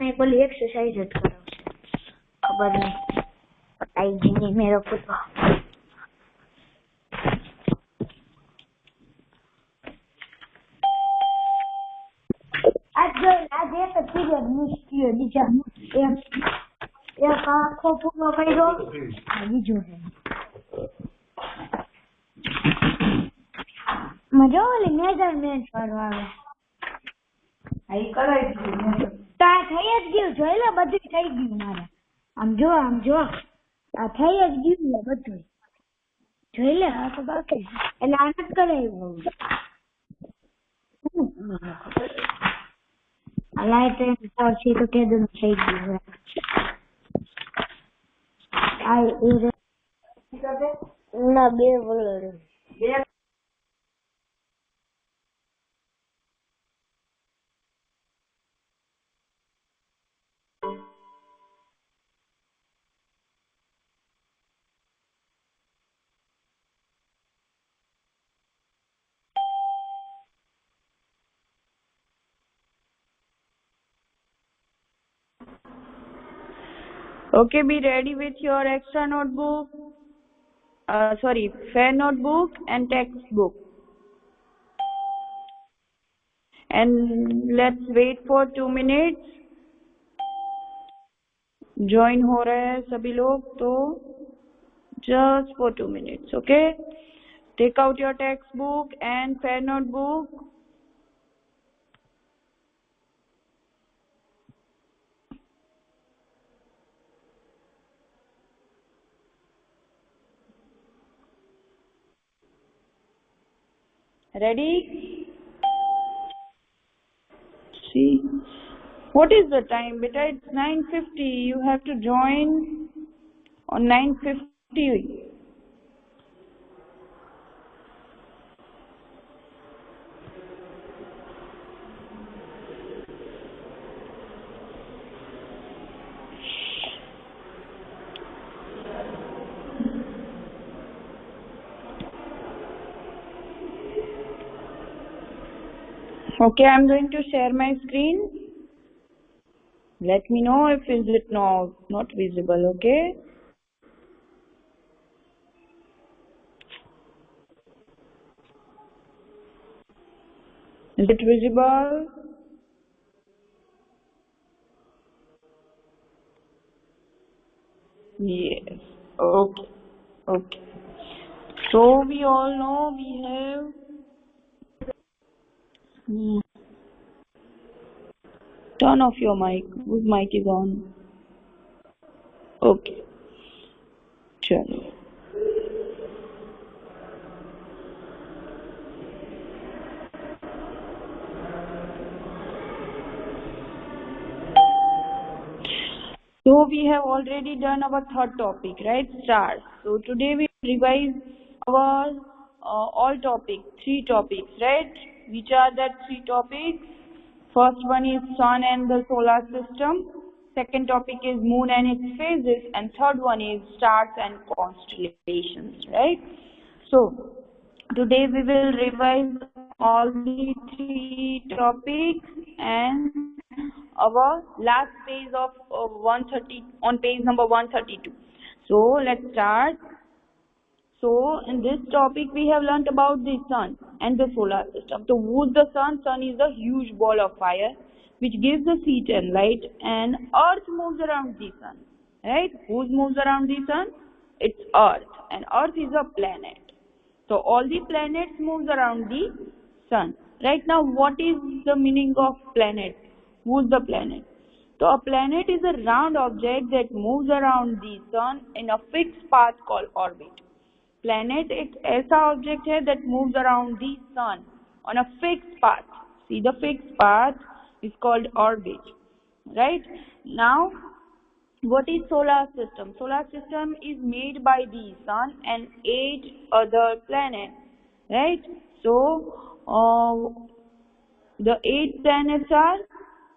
मैं बोली एक्सरसाइज करो खबर नहीं आई नहीं मेरा पुत्र आज तो पीरियड मुश्किल बीजा एक आखो पूरो कर्यो बीजो है मजा ओली मेजरमेंट करवा આવે આઈ કરાઈ દીધું તા થઈ જ ગયું જોઈ લે બધું થઈ ગયું મારે આમ જો આ થઈ જ ગયું ને બધું જોઈ લે આ તો બાકી એટલે આ નથી કરાયું આ લાઈટ પછી તો કેદું થઈ ગયું આ એ ના બે વલર બે Okay, be ready with your extra notebook, fair notebook and textbook. And let's wait for 2 minutes. Join हो रहे हैं सभी लोग तो just for 2 minutes, okay? Take out your textbook and fair notebook. Ready? See, what is the time? Beta, it's 9:50. You have to join on 9:50. Okay, I'm going to share my screen. Let me know if is it not visible, okay? Is it visible? Yes. Okay. So we all know we have turn off your mic. Whose mic is on? Okay. Chalo. So we have already done our third topic, right? Stars. So today we revise our all topics, 3 topics, right? Which are that 3 topics? First one is sun and the solar system. Second topic is moon and its phases. And third one is stars and constellations, right? So today we will revise all the 3 topics and our last page of 130 on page number 132. So let's start. So in this topic we have learnt about the sun and the solar system. So who's the sun? Sun is a huge ball of fire which gives the heat and light, and earth moves around the sun, right? Who moves around the sun? It's earth, and earth is a planet. So all the planets moves around the sun. Right now, what is the meaning of planet? Who's the planet? So a planet is a round object that moves around the sun in a fixed path called orbit. Planet एक ऐसा object है that moves around the sun on a fixed path. See, the fixed path is called orbit, right? Now, what is solar system? Solar system is made by the sun and 8 other planets, right? So the 8 planets are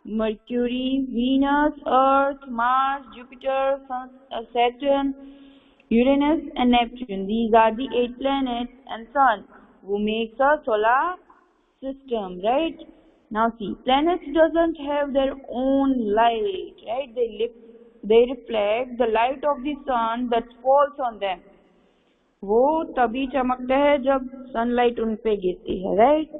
Mercury, Venus, Earth, Mars, Jupiter, Saturn, Uranus and Neptune. These are the 8 planets and sun who makes a solar system, right? Now see, planets doesn't have their own light, right? They reflect the light of the sun that falls on them. वो तभी चमकते हैं जब sunlight उन पे गिरती है, right?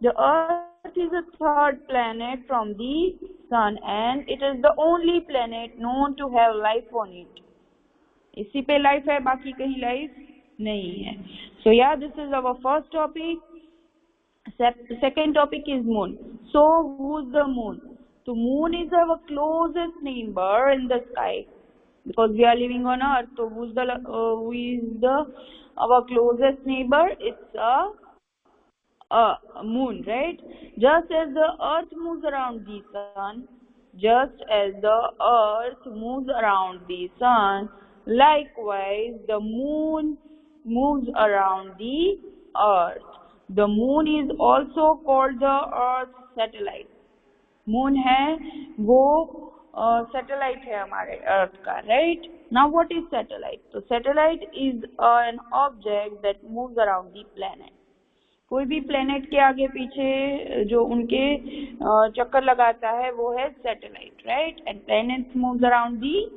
The earth is a third planet from the sun and it is the only planet known to have life on it. इसी पे लाइफ है, बाकी कहीं लाइफ नहीं है. So yeah, this is our first topic. Second topic is moon. So who's the moon? So moon is our closest neighbor in the sky because we are living on earth. So who is the our closest neighbor? It's a moon, right? Just as the earth moves around the sun, likewise the moon moves around the earth. The moon is also called the earth's satellite. Moon है वो satellite है हमारे earth का, right? Now what is satellite? So satellite is an object that moves around the planet. कोई भी planet के आगे पीछे जो उनके चक्कर लगाता है वो है satellite, right? And planets moves around the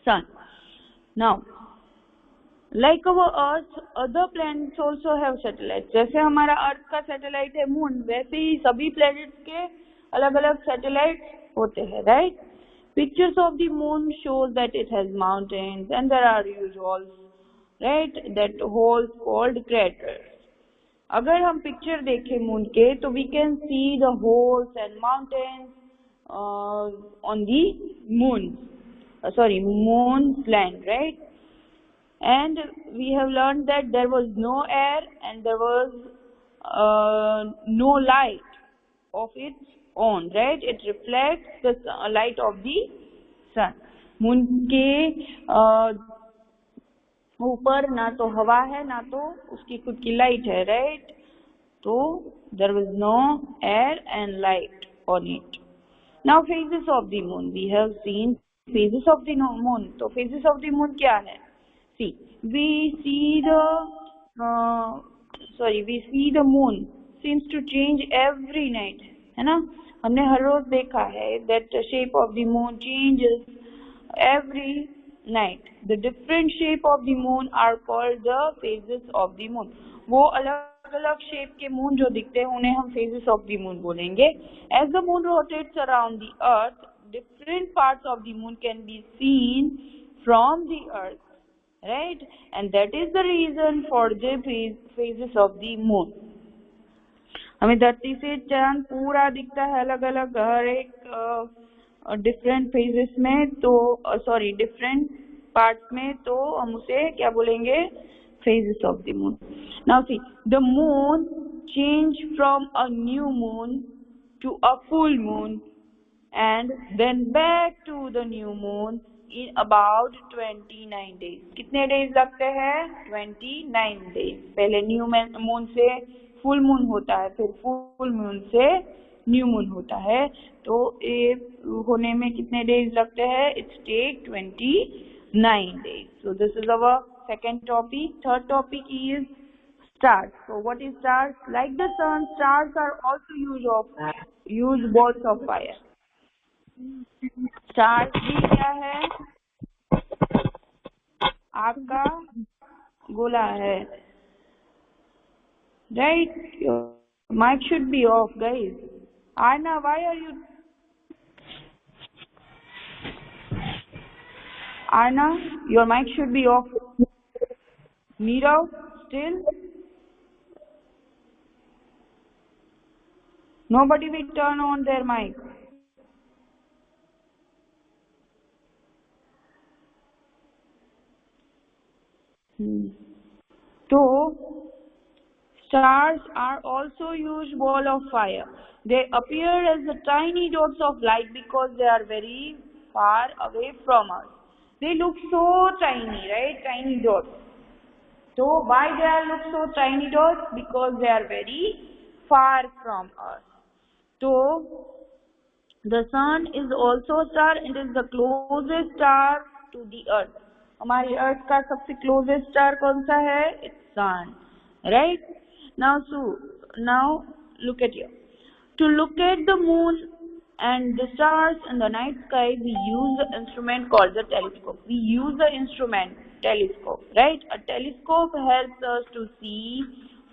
sun. Now like our earth, other planets also have satellites. जैसे हमारा अर्थ का सैटेलाइट है मून, वैसे ही सभी प्लैनेट्स के अलग अलग सैटेलाइट्स होते हैं, right? Pictures of the moon shows that it has mountains and there are huge holes, right? That holes called craters. अगर हम पिक्चर देखें मून के तो we can see the holes and mountains on the moon's land, right? And we have learned that there was no air and there was no light of its own, right? It reflects the light of the sun. Moon के ऊपर ना तो हवा है ना तो उसकी खुद की लाइट है, right? तो there was no air and light on it. Now phases of the moon. We have seen phases of the moon. तो phases of the moon क्या है? See, we see the moon seems to change every night, है ना? हमने हर रोज देखा है that the shape of the moon changes every night. The different shape of the moon are called the phases of the moon. वो अलग अलग shape के moon जो दिखते हैं उन्हें हम phases of the moon बोलेंगे. As the moon rotates around the earth, different parts of the moon can be seen from the earth. Right, and that is the reason for the phases of the moon. हमें धरती से चांद पूरा दिखता है अलग अलग हर एक different phases में, तो different parts में, तो हम उसे क्या बोलेंगे? Phases of the moon. Now see, the moon change from a new moon to a full moon and then back to the new moon in about 29 days. कितने days लगते हैं? 29 days. पहले न्यू मून से full moon होता है, फिर full moon से new moon होता है, तो ये होने में कितने days लगते हैं? It's take 29 days. So this is our second topic. Third topic is stars. So what is stars? Like the sun, stars are also huge balls of fire. Stars भी क्या है? आग का गोला है, right? Your mic should be off, guys. Anna, why are you? Anna, your mic should be off. Nirav, still? Nobody will turn on their mic. So, stars are also huge ball of fire. They appear as the tiny dots of light because they are very far away from us. They look so tiny, right? Tiny dots. So, why they look so tiny dots? Because they are very far from us. So, the sun is also a star and is the closest star to the earth. हमारी अर्थ का सबसे closest star कौन सा है? It's sun, right? Now look at here. To look at the moon and the stars in the night sky, we use the instrument called the telescope. We use the instrument telescope, right? A telescope helps us to see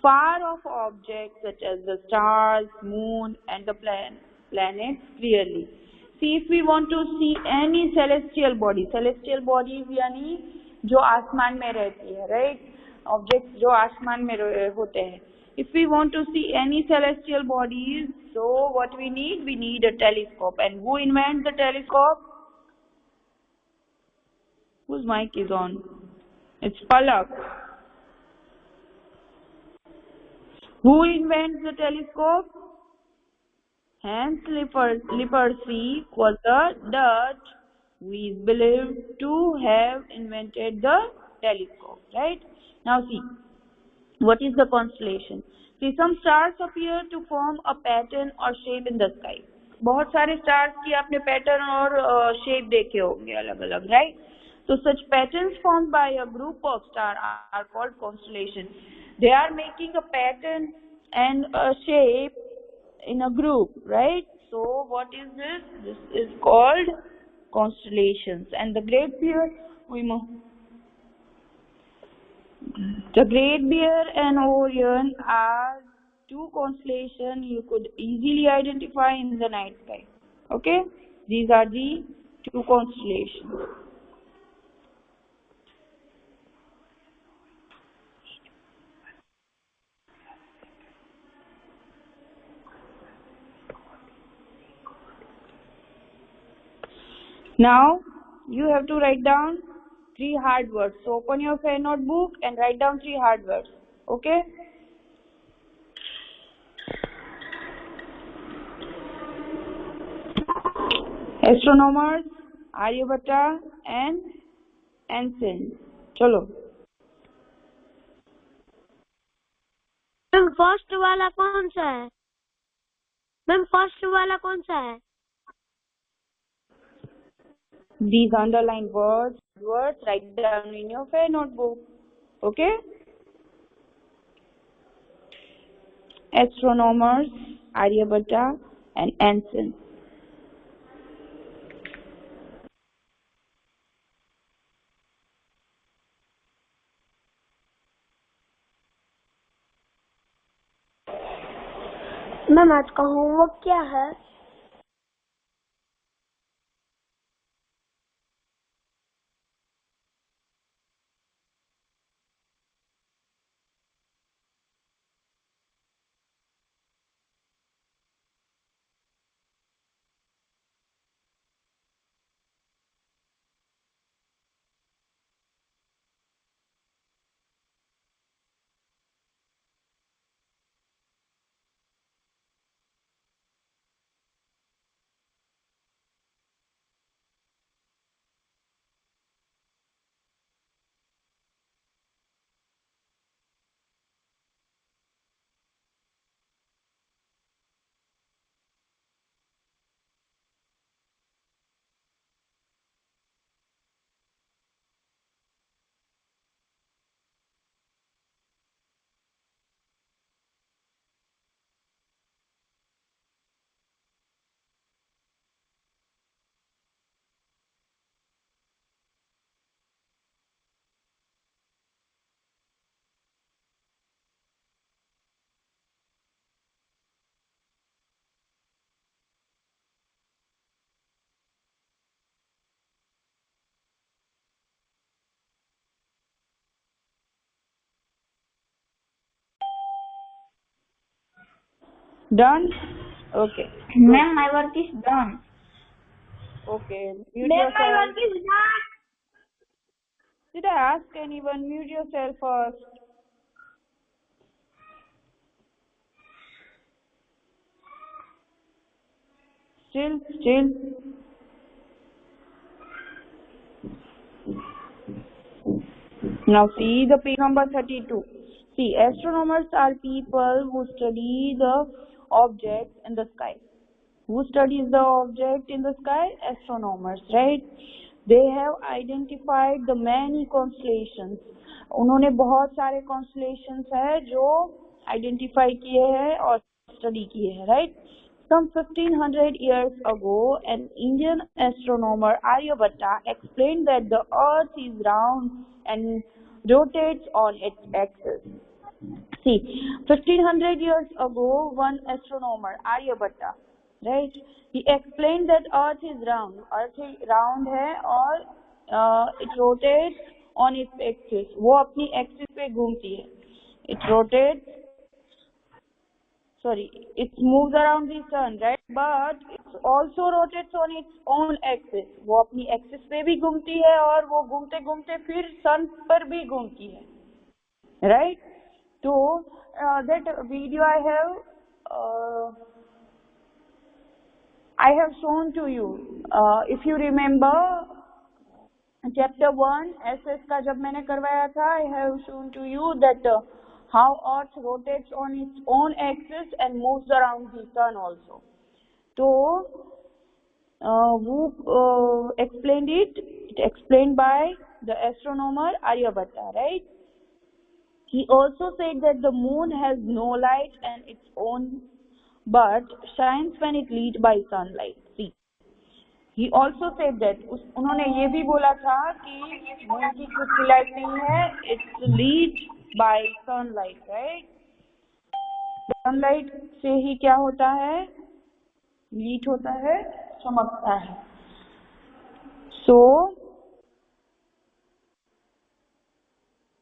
far off objects such as the stars, moon, and the planets clearly. See, if we want to see any celestial bodies यानी जो आसमान में रहती है, right? Objects जो आसमान में होते हैं. If we want to see any celestial bodies, so what we need? We need a telescope. And who invents the telescope? Whose mic is on? It's Palak. Who invents the telescope? Hans Lippershey was the Dutch who is believed to have invented the telescope. Right? Now see, what is the constellation? See, some stars appear to form a pattern or shape in the sky. बहुत सारे stars की आपने pattern और shape देखे होंगे अलग अलग, right? So such patterns formed by a group of stars are called constellation. They are making a pattern and a shape in a group, right? So what is this? This is called constellations. And the Great Bear and Orion are two constellations you could easily identify in the night sky. Okay? These are the two constellations. Now, you have to write down 3 hard words. So, open your fair notebook and write down 3 hard words. Okay? Astronomers, Aryabhatta and Einstein. चलो. Ma'am first वाला कौन सा है? Ma'am first वाला कौन सा है? These underlined words write down in your fair notebook. Okay? Astronomers, Aryabhatta and Einstein. Ma'am आज का होमवर्क क्या है? Done? Okay. Ma'am, my work is done. Okay. Mute Ma'am, yourself. my work is done. Did I ask anyone? Mute yourself first. Still. Now see the page number 32. See, astronomers are people who study the objects in the sky. Who studies the object in the sky? Astronomers, right? They have identified the many constellations. उन्होंने बहुत सारे constellations है जो identify किए हैं और study किए हैं, right? Some 1500 years ago, an Indian astronomer Aryabhatta explained that the earth is round and rotates on its axis. See, 1500 years ago, one astronomer Aryabhatta, right? He explained that earth is round. Earth round है और it rotates on its axis. वो अपनी axis पे घूमती है. It rotates, sorry, it moves around the sun, right? But it also rotates on its own axis. वो अपनी axis पे भी घूमती है और वो घूमते घूमते फिर sun पर भी घूमती है, right? So that video I have shown to you. If you remember, chapter 1 SS का जब मैंने करवाया था, I have shown to you that how Earth rotates on its own axis and moves around the sun also. So who explained it? It explained by the astronomer Aryabhatta, right? He also said that the moon has no light and its own, but shines when it lit by sunlight. See, he also said that उन्होंने ये भी बोला था कि moon की खुद की light नहीं है, it's lit by sunlight, right? Sunlight से ही क्या होता है? lit होता है, चमकता है. So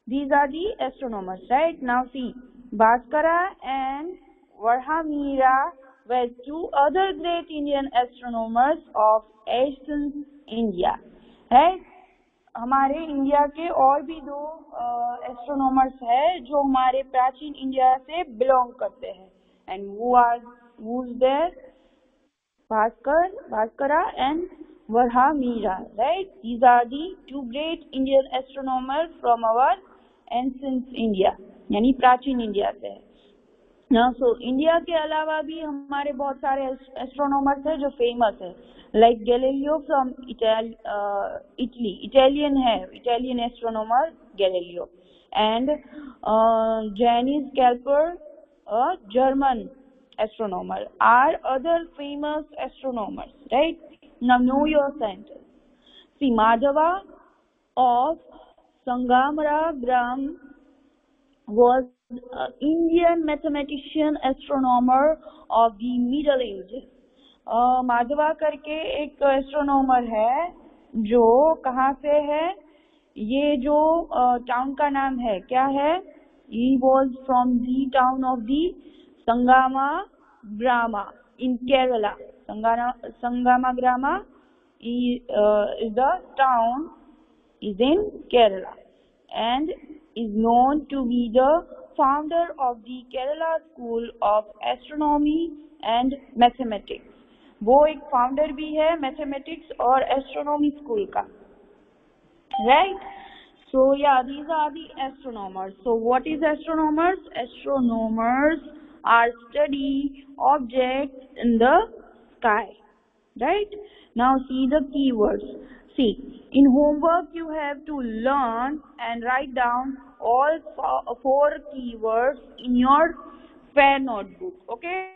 these are the astronomers, right? Now see, Bhaskara and Varhamira were two other great Indian astronomers of ancient India, right? हमारे इंडिया के और भी दो एस्ट्रोनॉमर्स हैं जो हमारे प्राचीन इंडिया से बिलोंग करते हैं. And who's there? Bhaskara and Varhamira, right? These are the two great Indian astronomers from our ancient India, यानी प्राचीन इंडिया से. So इंडिया के अलावा भी हमारे बहुत सारे एस्ट्रोनॉमर्स हैं जो फेमस है, like Galileo from Italy, Italian astronomer Galileo, and Johannes Kepler, German astronomer, are other famous astronomers, right? Now know your sentence. See, Madhava of Sangamara was an Indian mathematician astronomer of the Middle Ages. Madhava करके एक astronomer है जो कहाँ से है, ये जो town का नाम है क्या है, he was from the town of the Sangamagrama in Kerala. Sangamagrama is the town is in Kerala and is known to be the founder of the Kerala School of Astronomy and Mathematics. वो एक founder भी है mathematics और astronomy school का, right? So yeah, these are the astronomers. So what is astronomers? Astronomers are study objects in the sky, right? Now see the keywords. See, in homework you have to learn and write down all four keywords in your fair notebook. Okay?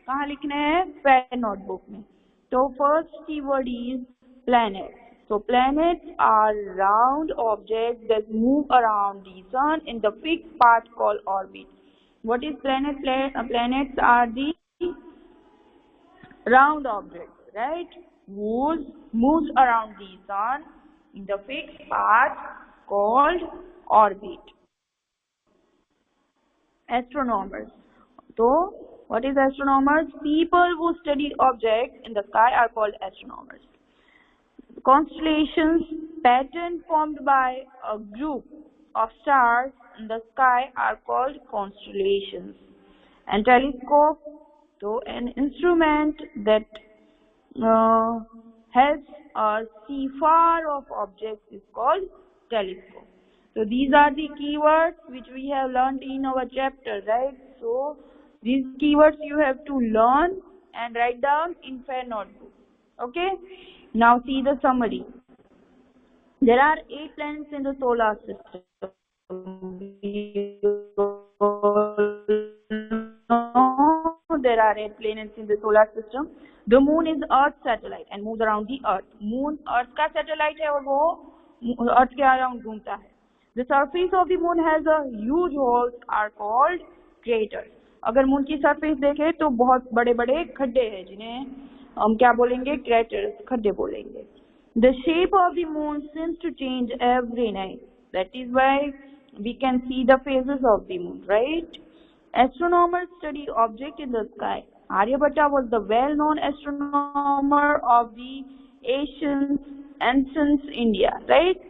कहाँ लिखने हैं? fair notebook में. So first keyword is planet. So planets are round objects that move around the sun in the fixed path called orbit. What is planet? Planets are the round objects, right? Moves around the sun in the fixed path called orbit. Astronomers. So what is astronomers? People who study objects in the sky are called astronomers. Constellations, pattern formed by a group of stars in the sky, are called constellations. And telescope, so an instrument that helps us see far off objects, is called telescope. So these are the keywords which we have learned in our chapter, right? So these keywords you have to learn and write down in fair notebook. Okay? Now see the summary. There are 8 planets in the solar system. We know there there are 8 planets in the solar system. The moon is Earth's satellite and moves around the Earth. Moon Earth का satellite है और वो Earth के around घूमता है. The surface of the moon has a huge holes are called craters. अगर moon की surface देखें तो बहुत बड़े बड़े खड्डे हैं जिन्हें हम क्या बोलेंगे, craters, खड्डे बोलेंगे. The shape of the moon seems to change every night. That is why we can see the phases of the moon, right? Astronomers study objects in the sky. Aryabhatta was the well-known astronomer of the ancient India, right?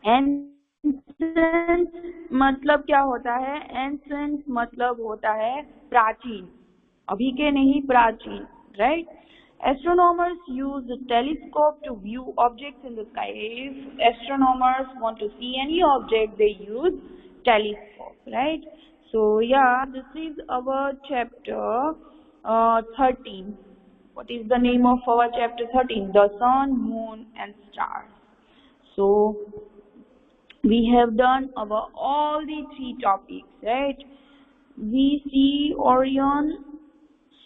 Ancient मतलब क्या होता है? Ancient मतलब होता है प्राचीन, अभी के नहीं, प्राचीन, right? Astronomers use the telescope to view objects in the sky. If astronomers want to see any object, they use telescope, right? So yeah, this is our chapter 13. What is the name of our chapter 13? The sun, moon and stars. So we have done our all the 3 topics, right? We see Orion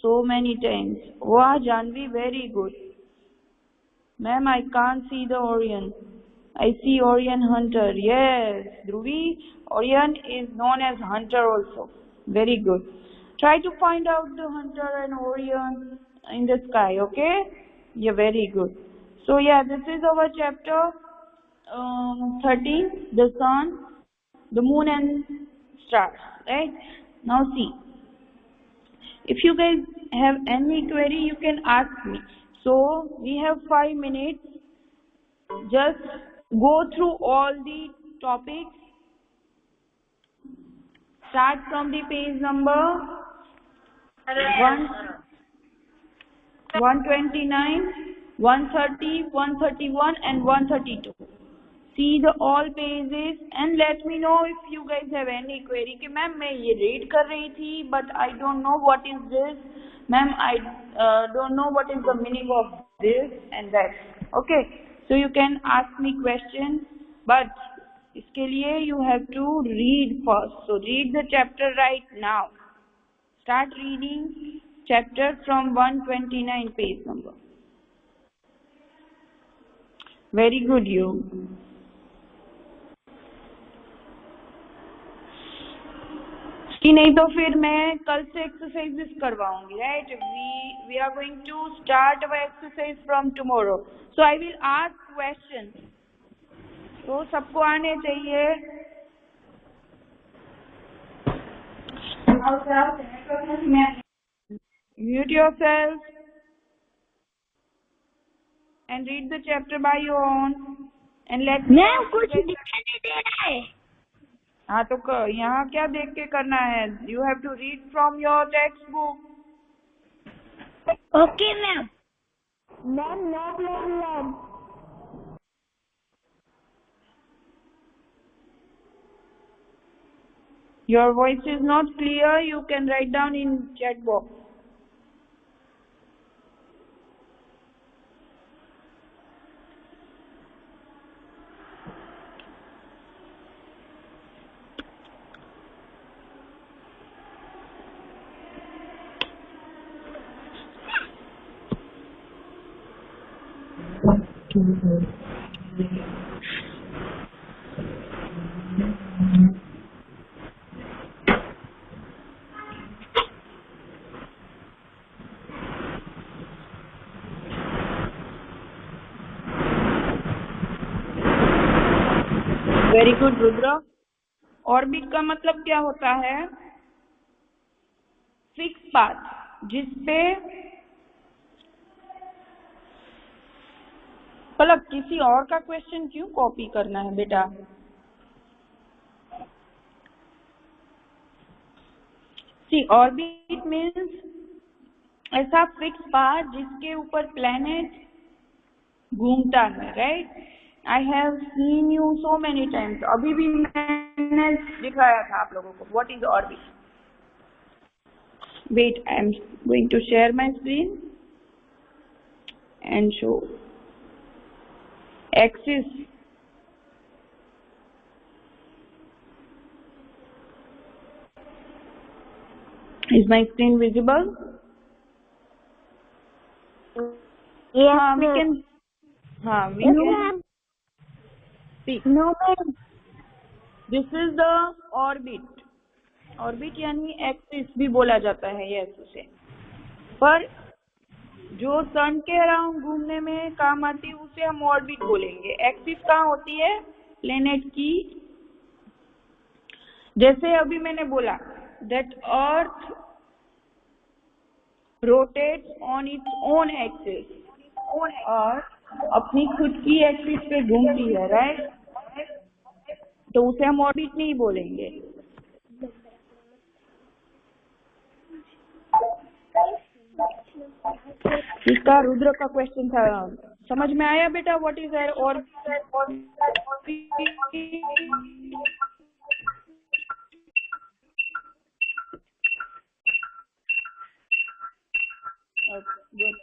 so many times. Wow, Janvi, very good. Ma'am, I can't see the Orion. I see Orion Hunter. Yes, Dhruvi, Orion is known as Hunter also. Very good. Try to find out the Hunter and Orion in the sky, okay? Yeah, very good. So yeah, this is our chapter 13, the sun, the moon and stars, right? Now see. If you guys have any query, you can ask me. So we have 5 minutes. Just go through all the topics. Start from the page number 129, 130, 131 and 132. See the all pages and let me know if you guys have any query कि ma'am मैं ये read कर रही थी but I don't know what is this, ma'am I don't know what is the meaning of this and that. Okay, so you can ask me question but इसके लिए you have to read first. So read the chapter right now. Start reading chapter from 129 page number. Very good you. कि नहीं तो फिर मैं कल से exercises करवाऊंगी, right? We are going to start our exercise from tomorrow. So I will ask question, तो सबको आने चाहिए. Mute yourself and read the chapter by your own and let me. कुछ दिखाई नहीं दे रहा है. हाँ तो यहाँ क्या देख के करना है? You have to read from your textbook. Okay ma'am. Ma'am no problem. Your voice is not clear. You can write down in chat box. Very good Rudra. Orbit का मतलब क्या होता है? फिक्स पाथ, जिसपे पलक किसी और का क्वेश्चन क्यों कॉपी करना है बेटा? सी ऑर्बिट मीन्स ऐसा फिक्स पाथ जिसके ऊपर प्लैनेट घूमता है, right? I have seen you so many times. अभी भी मैंने दिखाया था आप लोगों को. What is orbit? Wait, I am going to share my screen and show. Axis Is my screen visible? Yes, We ma'am. can. We No, can ma'am. speak. No, ma'am. This is the orbit. Orbit यानी axis भी बोला जाता है, yes उसे। पर जो सन के around घूमने में काम आती है उसे हम ऑर्बिट बोलेंगे। एक्सिस कहाँ होती है प्लेनेट की? जैसे अभी मैंने बोला that earth rotates on its own axis, earth अपनी खुद की एक्सिस पे घूमती है, राइट? तो उसे हम ऑर्बिट नहीं बोलेंगे। इसका रुद्र का क्वेश्चन था, समझ में आया बेटा? व्हाट इज और good.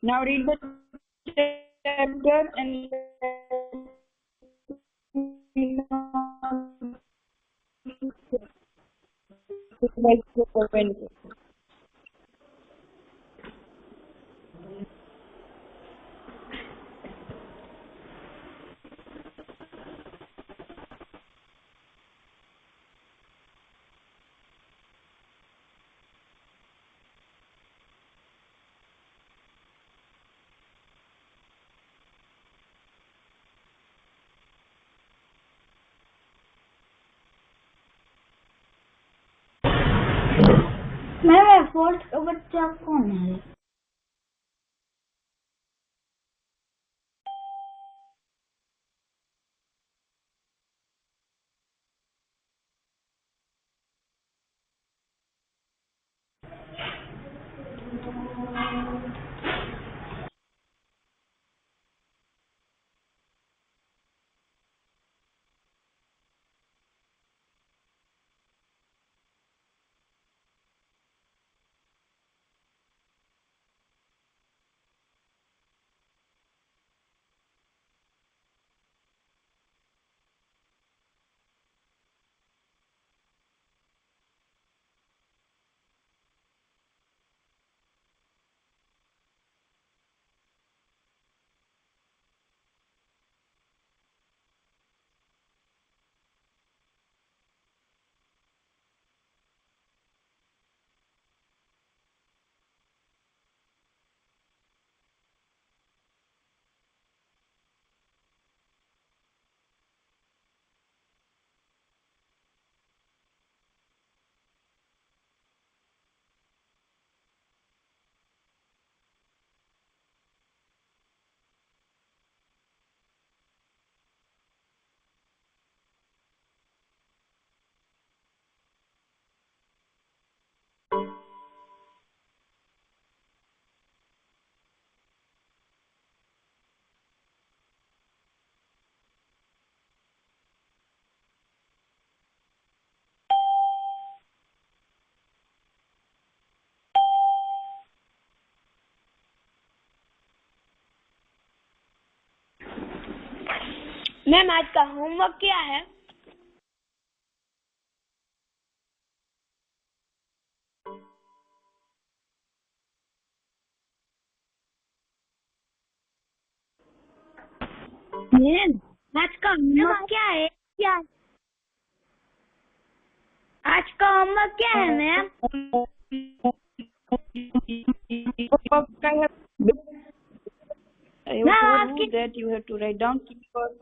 Now read the chapter and ma'am fourth का बच्चा कौन है? मैम आज का होमवर्क क्या है? मैम आज का होमवर्क क्या है? क्या आज का होमवर्क क्या है ma'am? I have told you that you have to write down keywords.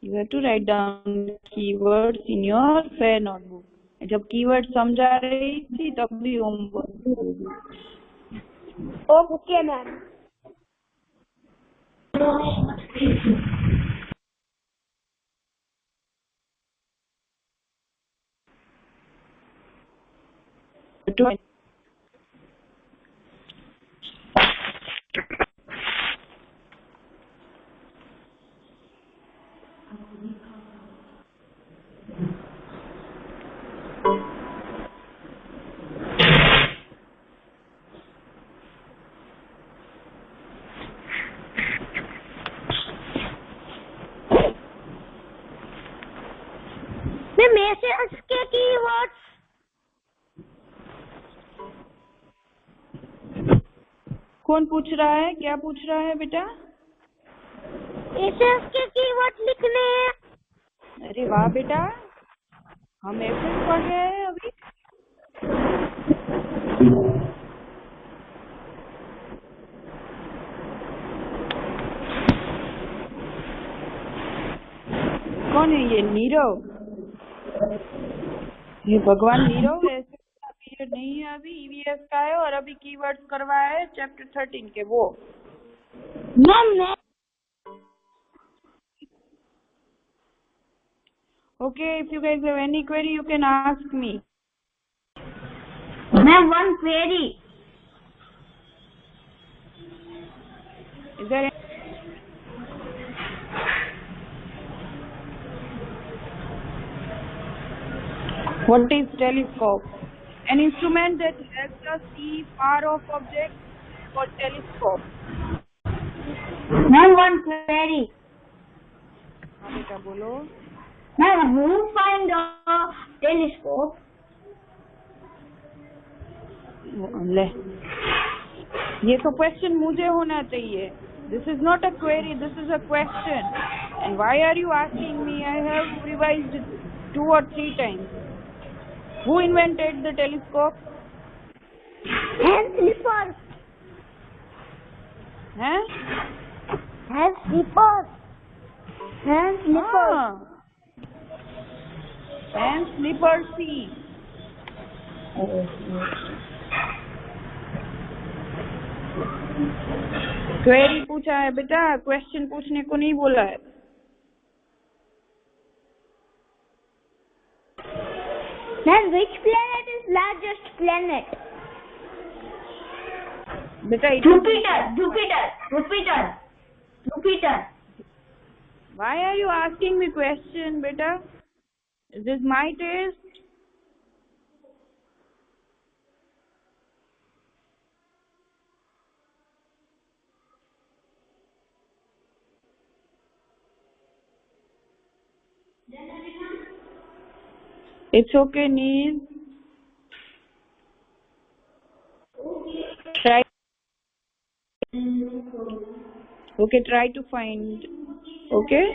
You have to write down keywords in your fair notebook. जब कीवर्ड समझा रही थी तब भी होमवर्क। Okay ma'am. मैसेज के कीवर्ड्स कौन पूछ रहा है? क्या पूछ रहा है बेटा? एसएस के कीवर्ड लिखने हैं। अरे वाह बेटा, हम एसएस पढ़ रहे हैं अभी। कौन है ये? नीरव? ये भगवान नीरव है। पीरियड नहीं है अभी, ईवीएस का है और अभी कीवर्ड्स करवाया है चैप्टर 13 के वो। Ma'am Okay, if you guys have any query, you can ask me. one query. Is there any? What is telescope? An instrument that helps us see far off objects called telescope. Ma'am, one query. हाँ बेटा बोलो। Ma'am, who find the telescope? ले, ये तो question मुझे होना चाहिए। This is not a query, this is a question. And why are you asking me? I have revised it 2 or 3 times. Who invented the telescope? Hand slippers. हैं? Hand slippers. Hand slippers. हाँ, and slipper C. Query पूछा है बेटा, question पूछने को नहीं बोला है। Ma'am, which planet is largest planet? बेटा Jupiter. Why are you asking me question बेटा? Is this my test? It's okay, Neil. Try. Okay, try to find. Okay.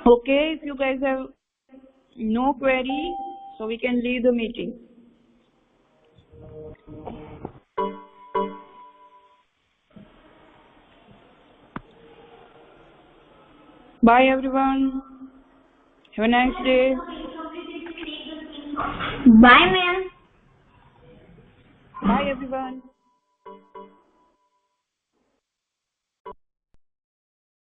Okay, if you guys have no query, so we can leave the meeting. Bye everyone. Have a nice day. Bye, ma'am. Bye everyone.